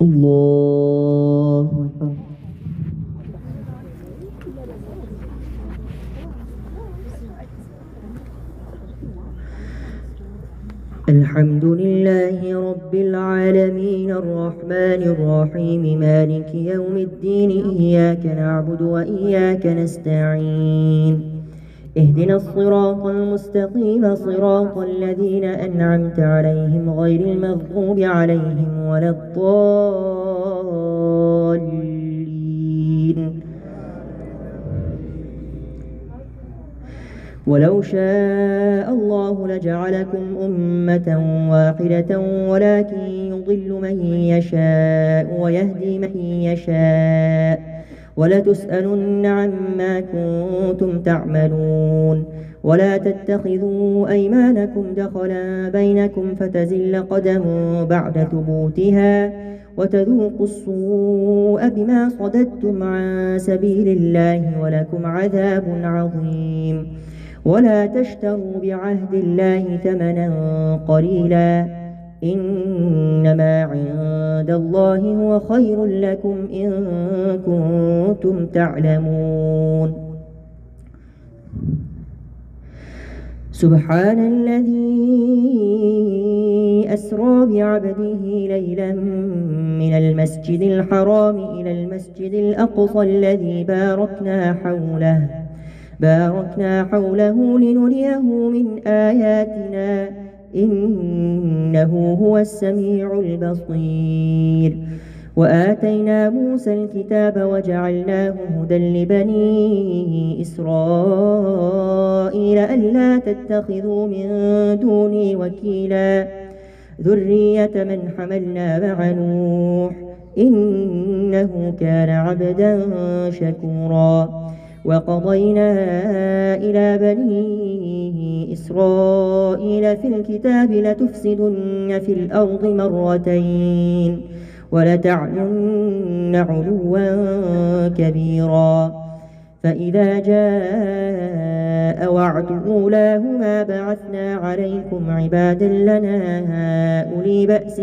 الله أكبر. الحمد لله رب العالمين الرحمن الرحيم مالك يوم الدين إياك نعبد وإياك نستعين اهدنا الصراط المستقيم صراط الذين أنعمت عليهم غير المغضوب عليهم ولا الضالين. ولو شاء الله لجعلكم أمة واحدة ولكن يضل من يشاء ويهدي من يشاء ولتسألن عما كنتم تعملون. ولا تتخذوا أيمانكم دخلا بينكم فتزل قدم بعد ثبوتها وتذوقوا السوء بما صددتم عن سبيل الله ولكم عذاب عظيم. ولا تشتروا بعهد الله ثمنا قليلا إنما عند الله هو خير لكم إن كنتم تعلمون. سبحان الذي أسرى بعبده ليلا من المسجد الحرام إلى المسجد الأقصى الذي باركنا حوله لنريه من آياتنا إنه هو السميع البصير. وآتينا موسى الكتاب وجعلناه هدى لبني إسرائيل ألا تتخذوا من دوني وكيلا ذرية من حملنا مع نوح إنه كان عبدا شكورا. وقضينا إلى بني إسرائيل في الكتاب لتفسدن في الأرض مرتين ولتعلن علوا كبيرا. فإذا جاء وعد أولاهما بعثنا عليكم عبادا لنا أولي بأس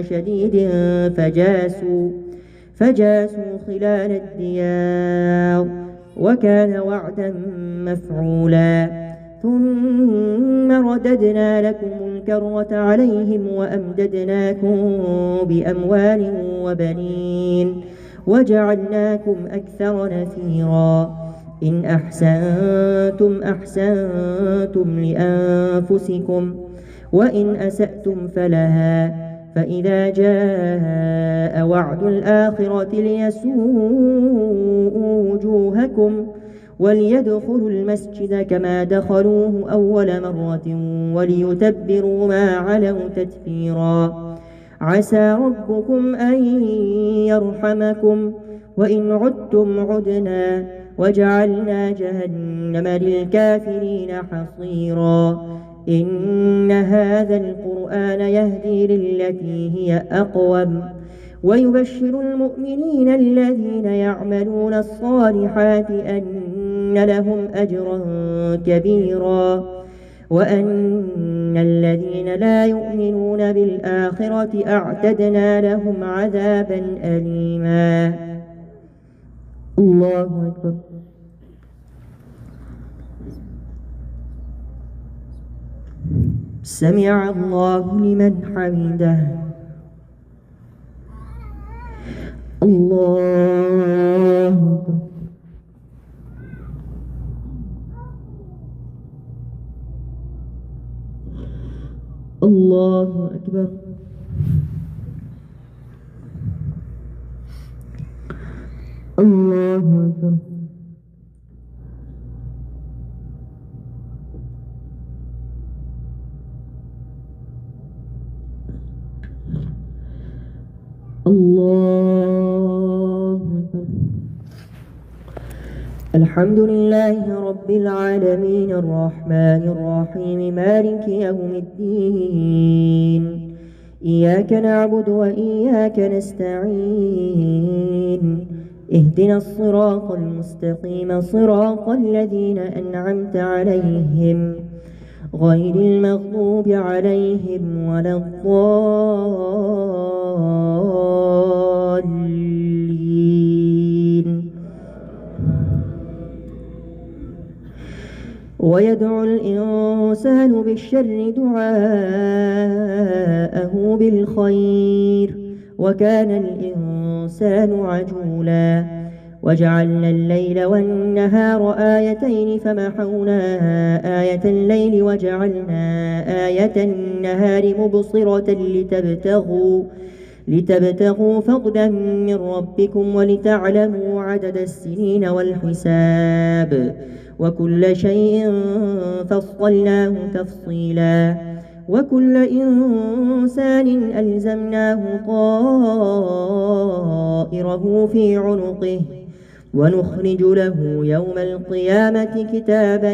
شديد فجاسوا خلال الديار وكان وعدا مفعولا. ثم رددنا لكم الكرة عليهم وأمددناكم بأموال وبنين وجعلناكم أكثر نفيرا. إن أحسنتم أحسنتم لأنفسكم وإن أسأتم فلها. فإذا جاء وعد الآخرة ليسوءوا وجوهكم وليدخلوا المسجد كما دخلوه أول مرة وليتبروا ما علوا تتبيرا. عسى ربكم أن يرحمكم وإن عدتم عدنا وجعلنا جهنم للكافرين حصيرا. إن هذا القرآن يهدي للتي هي أقوم ويبشر المؤمنين الذين يعملون الصالحات أن لهم أجرا كبيرا وأن الذين لا يؤمنون بالآخرة أعتدنا لهم عذابا أليما. الله أكبر. سمع الله لمن حمده. الله أكبر. الله أكبر. الله أكبر. الله أكبر. الحمد لله رب العالمين الرحمن الرحيم مالك يوم الدين إياك نعبد وإياك نستعين اهدنا الصراط المستقيم صراط الذين أنعمت عليهم غير المغضوب عليهم ولا الضالين. ويدعو الإنسان بالشر دعاءه بالخير وكان الإنسان عجولا وجعلنا الليل والنهار آيتين فمحونا آية الليل وجعلنا آية النهار مبصرة لتبتغوا فضلا من ربكم ولتعلموا عدد السنين والحساب وكل شيء فصلناه تفصيلا وكل إنسان ألزمناه طائره في عنقه ونخرج له يوم القيامة كتابا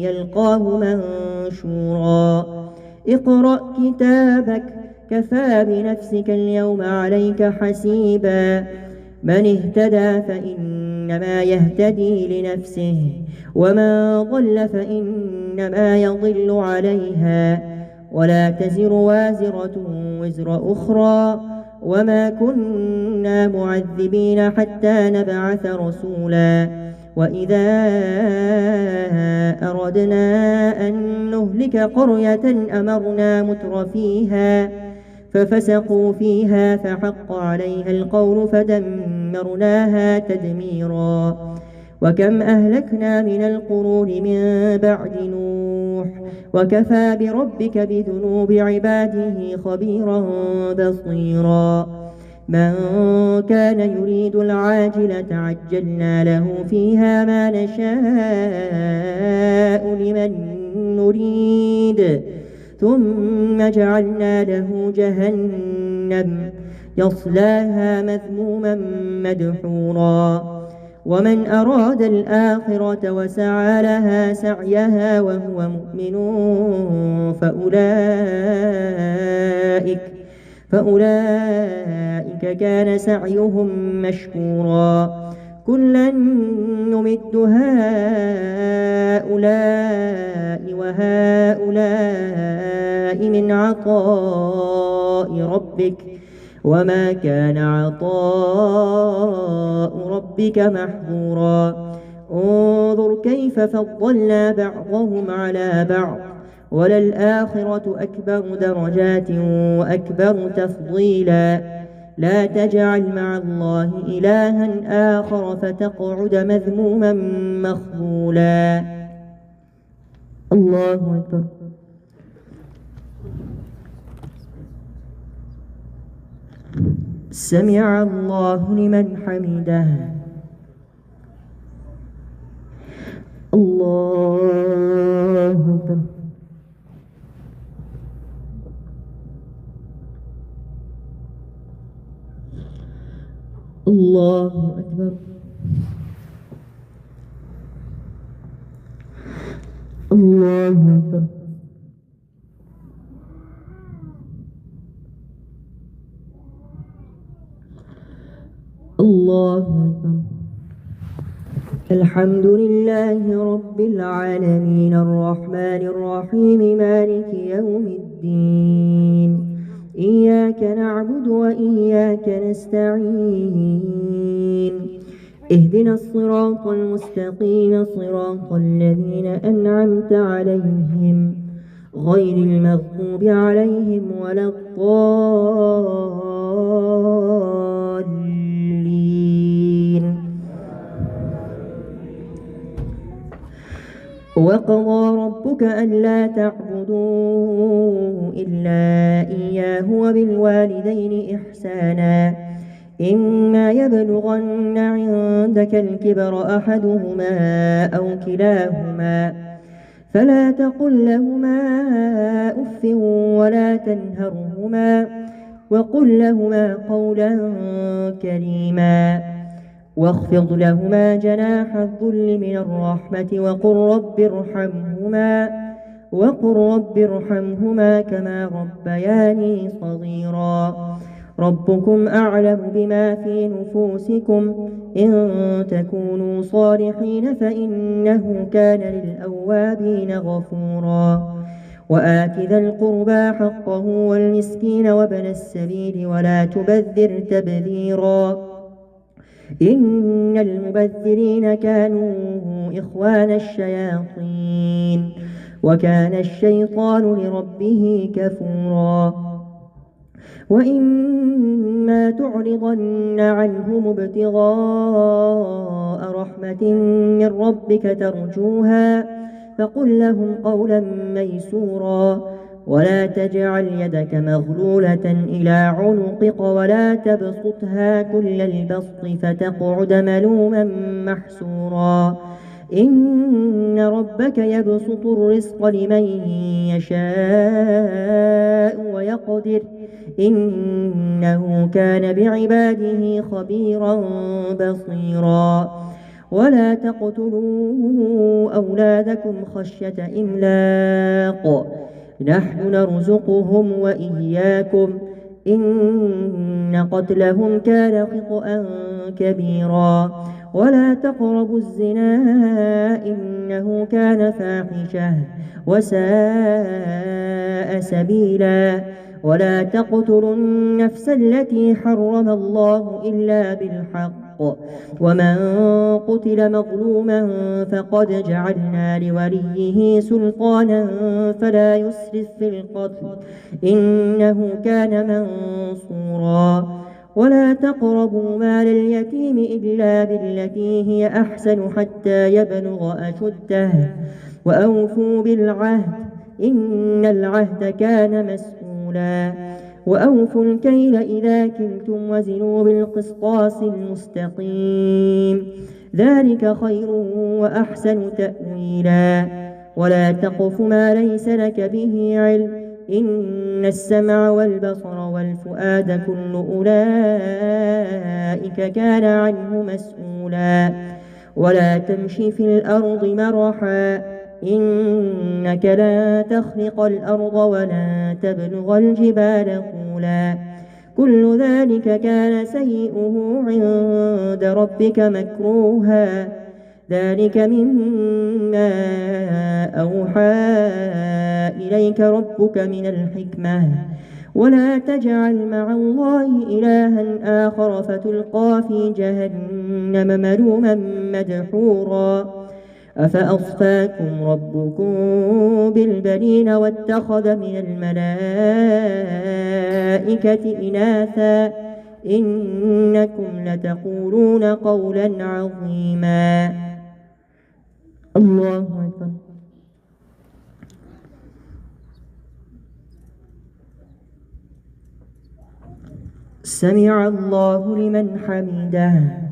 يلقاه منشورا اقرأ كتابك كفى بنفسك اليوم عليك حسيبا من اهتدى فإنما يهتدي لنفسه ومن ضل فإنما يضل عليها ولا تزر وازرة وزر أخرى وما كنا معذبين حتى نبعث رسولا وإذا أردنا أن نهلك قرية أمرنا متر فيها ففسقوا فيها فحق عليها القول فدمرناها تدميرا وكم أهلكنا من القرون من بعد نوح وكفى بربك بذنوب عباده خبيرا بصيرا من كان يريد العاجلة عجلنا له فيها ما نشاء لمن نريد ثم جعلنا له جهنم يصلاها مذموما مدحورا ومن أراد الآخرة وسعى لها سعيها وهو مؤمن فأولئك كان سعيهم مشكورا كلا نمد هؤلاء وهؤلاء من عطاء ربك وما كان عطاء ربك محظورا انظر كيف فضلنا بعضهم على بعض وللآخرة أكبر درجات وأكبر تفضيلا لا تجعل مع الله إلها آخر فتقعد مذموما مخذولا الله أكبر سمع الله لمن حمده الله أكبر الله أكبر الله أكبر الله أكبر الحمد لله رب العالمين الرحمن الرحيم مالك يوم الدين إياك نعبد وإياك نستعين اهدنا الصراط المستقيم صراط الذين أنعمت عليهم غير المغضوب عليهم ولا الضالين وقضى ربك ألا تعبدوا إلا إياه وبالوالدين إحسانا إما يبلغن عندك الكبر أحدهما أو كلاهما فلا تقل لهما أف ولا تنهرهما وقل لهما قولا كريما واخفض لهما جناح الذل من الرحمة وقل رب ارحمهما كما ربياني صغيرا ربكم أعلم بما في نفوسكم إن تكونوا صالحين فإنه كان للأوابين غفورا وآت ذا القربى حقه والمسكين وابن السبيل ولا تبذر تبذيرا إن المبذرين كانوا إخوان الشياطين وكان الشيطان لربه كفورا وإما تعرضن عنهم ابتغاء رحمة من ربك ترجوها فقل لهم قولا ميسورا ولا تجعل يدك مغلولة إلى عنقك ولا تبسطها كل البسط فتقعد ملوما محسورا إن ربك يبسط الرزق لمن يشاء ويقدر إنه كان بعباده خبيرا بصيرا ولا تقتلوا أولادكم خشية إملاق نحن نرزقهم وإياكم إن قتلهم كان خطأ كبيرا ولا تقربوا الزنا إنه كان فاحشة وساء سبيلا ولا تقتلوا النفس التي حرم الله إلا بالحق ومن قتل مظلوما فقد جعلنا لوليه سلطانا فلا يسرف في القتل إنه كان منصورا ولا تقربوا مال اليتيم إلا بالتي هي أحسن حتى يبلغ أشده وأوفوا بالعهد إن العهد كان مسؤولا وأوفوا الكيل إذا كلتم وزنوا بالقسطاس المستقيم ذلك خير وأحسن تأويلا ولا تقف ما ليس لك به علم إن السمع والبصر والفؤاد كل أولئك كان عنه مسؤولا ولا تمش في الأرض مرحا إنك لا تخرق الأرض ولا تبلغ الجبال طولا كل ذلك كان سيئه عند ربك مكروها ذلك مما أوحى إليك ربك من الحكمة ولا تجعل مع الله إلها آخر فتلقى في جهنم ملوما مدحورا أفأصفاكم ربكم بالبنين واتخذ من الملائكة إناثا إنكم لتقولون قولا عظيما الله أكبر سمع الله لمن حمده